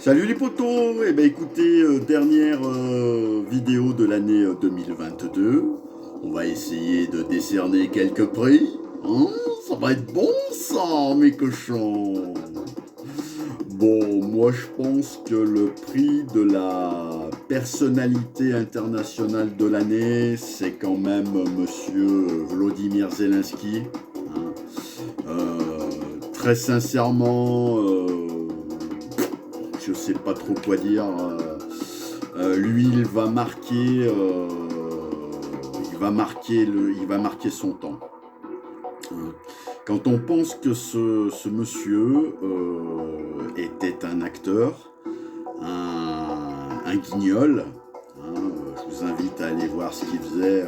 Salut les potos. Eh ben écoutez, dernière vidéo de l'année 2022. On va essayer de décerner quelques prix. Hein, ça va être bon ça, mes cochons. Bon, moi je pense que le prix de la personnalité internationale de l'année, c'est quand même Monsieur Volodymyr Zelensky. Hein. Très sincèrement, je sais pas trop quoi dire. Lui, il va marquer son temps. Quand on pense que ce monsieur était un acteur, un guignol, hein, je vous invite à aller voir ce qu'il faisait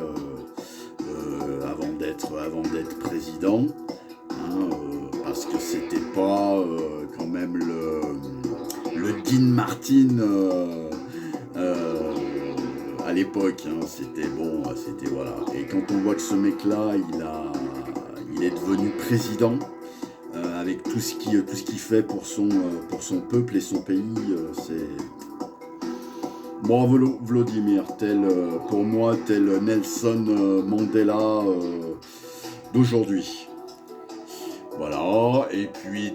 avant d'être président, hein, parce que c'était pas quand même le Dean Martin à l'époque, hein, c'était bon, c'était voilà. Et quand on voit que ce mec-là, il est devenu président avec tout ce qu'il fait pour son peuple et son pays, c'est bon, Vladimir, pour moi, tel Nelson Mandela d'aujourd'hui. Voilà. Et puis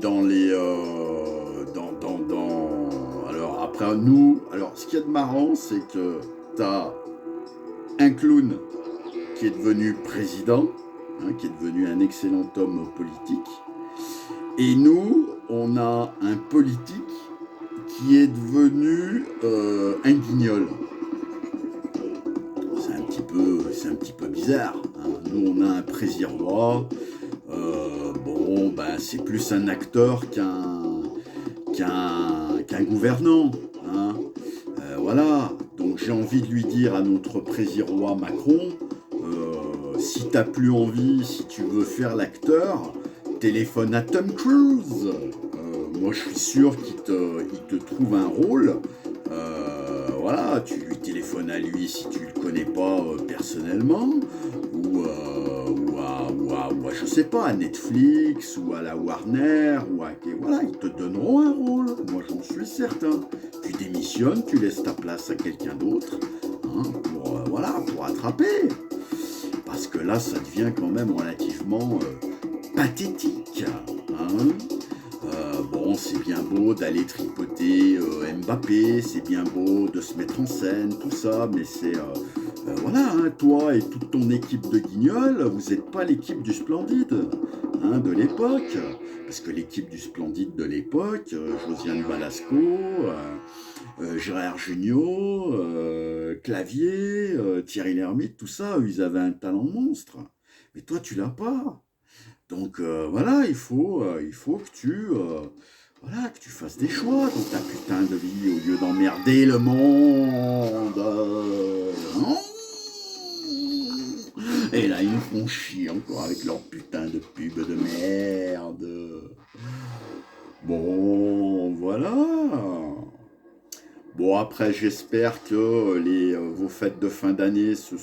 alors après nous, alors ce qu'il y a de marrant, c'est que t'as un clown qui est devenu président, hein, qui est devenu un excellent homme politique. Et nous, on a un politique qui est devenu un guignol. C'est un petit peu bizarre. Hein. Nous, on a un président. Bon, ben, c'est plus un acteur qu'un gouvernant. Hein. Voilà. Donc j'ai envie de lui dire à notre président Macron, si t'as plus envie, si tu veux faire l'acteur, téléphone à Tom Cruise. Moi, je suis sûr qu'il te trouve un rôle. Voilà, tu lui téléphones à lui si tu le connais pas personnellement, ou je sais pas, à Netflix, ou à la Warner, voilà, ils te donneront un rôle. Moi, j'en suis certain. Tu démissionnes, tu laisses ta place à quelqu'un d'autre, hein, pour attraper. Parce que là, ça devient quand même relativement pathétique. Hein. Bon, c'est bien beau d'aller tripoter Mbappé, c'est bien beau de se mettre en scène, tout ça, mais c'est... voilà, hein, toi et toute ton équipe de guignols, vous n'êtes pas l'équipe du Splendide, hein, de l'époque. Parce que l'équipe du Splendide de l'époque, Josiane Balasco, Gérard Jugnot, Clavier, Thierry Lhermitte, tout ça, ils avaient un talent monstre. Mais toi, tu l'as pas. Donc voilà, il faut que tu fasses des choix dans ta putain de vie au lieu d'emmerder le monde. Hein. Et là, ils nous font chier encore avec leur putain de pub de merde. Bon, voilà. Bon, après, j'espère que vos fêtes de fin d'année se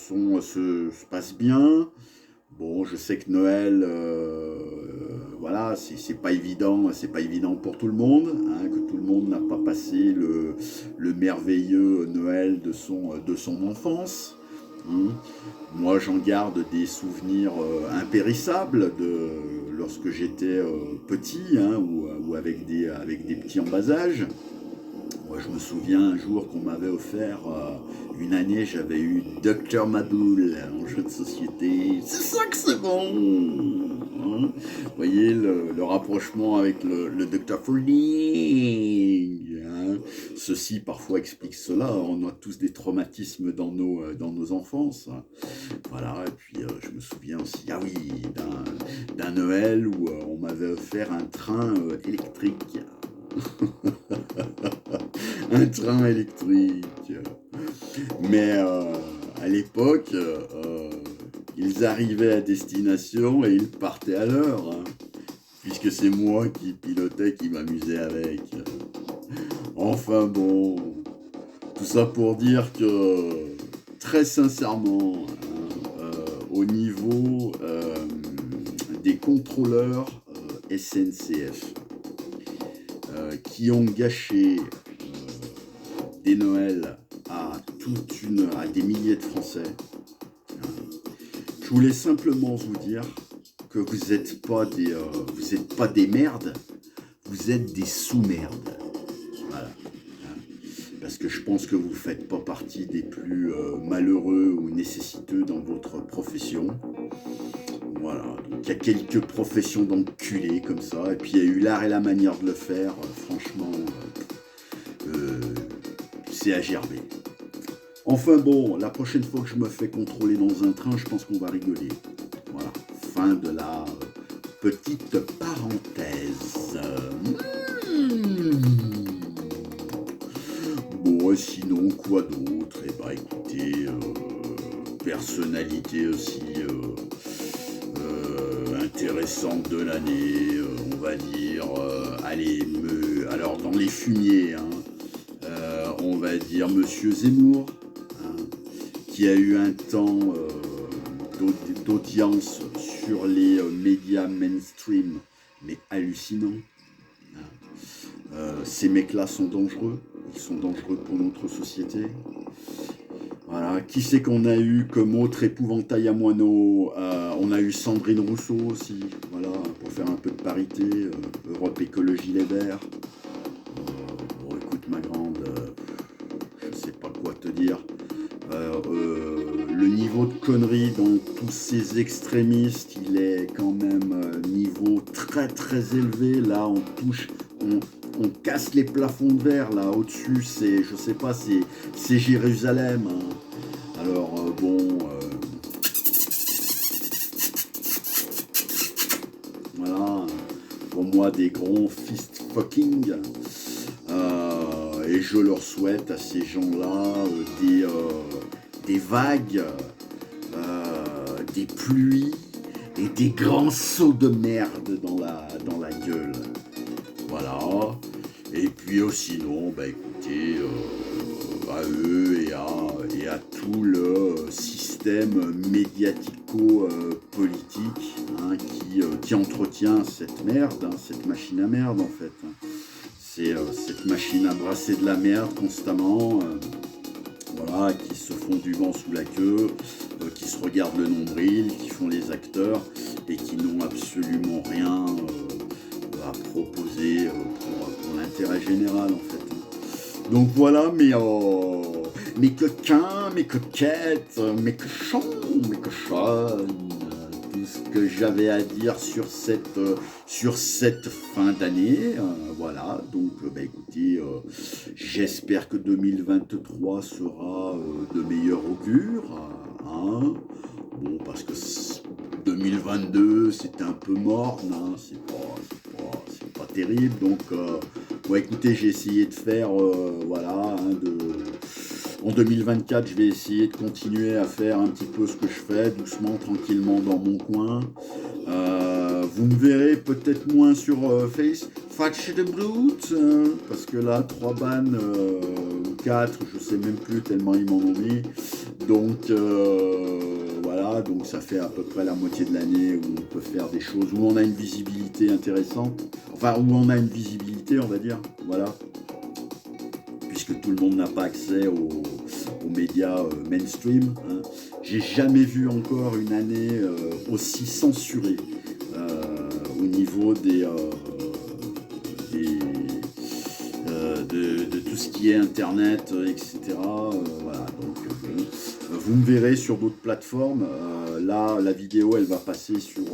passent bien. Bon, je sais que Noël, voilà, c'est pas évident pour tout le monde, hein, que tout le monde n'a pas passé le merveilleux Noël de son enfance. Hein. Moi, j'en garde des souvenirs impérissables de lorsque j'étais petit, hein, ou avec des petits en bas âge. Moi, je me souviens un jour qu'on m'avait offert, une année, j'avais eu Dr Maboul en jeu de société. C'est ça que c'est bon, hein. Vous voyez le rapprochement avec le Dr Fouling, hein. Ceci parfois explique cela. On a tous des traumatismes dans nos enfances. Hein. Voilà, et puis je me souviens aussi, ah oui, d'un Noël où on m'avait offert un train électrique. Un train électrique. Mais à l'époque, ils arrivaient à destination et ils partaient à l'heure, hein, puisque c'est moi qui pilotais, qui m'amusais avec. Enfin bon, tout ça pour dire que, très sincèrement, hein, au niveau des contrôleurs SNCF, qui ont gâché des Noëls à des milliers de Français. Je voulais simplement vous dire que vous n'êtes pas des merdes, vous êtes des sous-merdes. Voilà. Parce que je pense que vous ne faites pas partie des plus malheureux ou nécessiteux dans votre profession. Voilà, donc il y a quelques professions d'enculés comme ça, et puis il y a eu l'art et la manière de le faire, franchement, c'est à gerber. Enfin bon, la prochaine fois que je me fais contrôler dans un train, je pense qu'on va rigoler. Voilà, fin de la petite parenthèse. Bon, et sinon, quoi d'autre? Eh ben, écoutez, personnalité aussi intéressante de l'année, on va dire. Allez, alors dans les fumiers, hein, on va dire Monsieur Zemmour, hein, qui a eu un temps d'audience sur les médias mainstream, mais hallucinant. Ces mecs-là sont dangereux, ils sont dangereux pour notre société. Voilà. Qui c'est qu'on a eu comme autre épouvantail à moineaux? On a eu Sandrine Rousseau aussi, voilà, pour faire un peu de parité, Europe Écologie Les Verts. Bon, écoute ma grande, je sais pas quoi te dire. Le niveau de connerie dans tous ces extrémistes, il est quand même niveau très très élevé. Là, on casse les plafonds de verre. Là, au-dessus, c'est, je sais pas, c'est Jérusalem. Hein. Alors, voilà, pour moi, des grands fist fucking. Et je leur souhaite à ces gens-là des vagues, des pluies et des grands sauts de merde dans la gueule. Voilà. Et puis sinon, bah écoutez, à eux et à tout le système médiatico-politique hein, qui entretient cette merde, hein, cette machine à merde en fait. C'est cette machine à brasser de la merde constamment, voilà, qui se font du vent sous la queue, qui se regardent le nombril, qui font les acteurs et qui n'ont absolument rien à proposer pour l'intérêt général en fait. Donc voilà, mes coquins, mes coquettes, mes cochons, mes cochonnes, tout ce que j'avais à dire sur cette fin d'année. Voilà, donc bah, écoutez, j'espère que 2023 sera de meilleur augure. Hein. Bon, parce que 2022, c'était un peu morne, hein, c'est pas terrible. Donc, bon, écoutez, j'ai essayé de faire, voilà, hein, en 2024, je vais essayer de continuer à faire un petit peu ce que je fais, doucement, tranquillement, dans mon coin. Vous me verrez peut-être moins sur Fatch the Brute, parce que là, 3 bannes ou 4, je sais même plus tellement ils m'en ont mis. Donc, voilà, donc ça fait à peu près la moitié de l'année où on peut faire des choses, où on a une visibilité intéressante. Enfin, où on a une visibilité, on va dire, voilà. Puisque tout le monde n'a pas accès aux médias mainstream. Hein. J'ai jamais vu encore une année aussi censurée au niveau de tout ce qui est internet, etc. Voilà, donc bon, vous me verrez sur d'autres plateformes. Là, la vidéo, elle va passer sur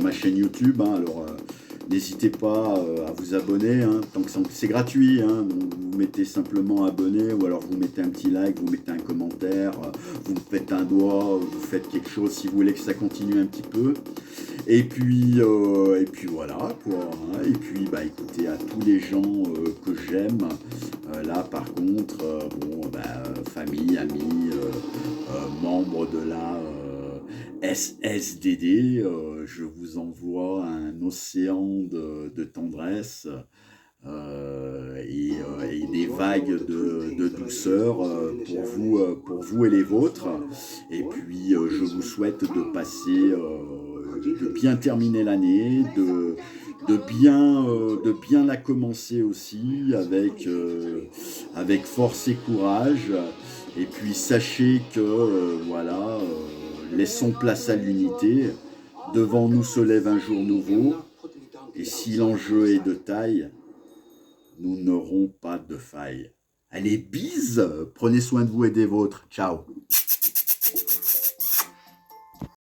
ma chaîne YouTube. Hein, alors, n'hésitez pas à vous abonner, hein, tant que c'est gratuit. Hein, donc vous mettez simplement abonné, ou alors vous mettez un petit like, vous mettez un commentaire, vous me faites un doigt, vous faites quelque chose si vous voulez que ça continue un petit peu. Et puis voilà quoi. Hein, et puis bah écoutez, à tous les gens que j'aime, là par contre, bon bah famille, amis, membres de la SSDD, je vous envoie un océan de tendresse et des vagues de douceur pour vous et les vôtres. Et puis je vous souhaite de passer, de bien terminer l'année, de bien la commencer aussi avec force et courage. Et puis sachez que, voilà, laissons place à l'unité. Devant nous se lève un jour nouveau. Et si l'enjeu est de taille, nous n'aurons pas de faille. Allez, bise, prenez soin de vous et des vôtres. Ciao.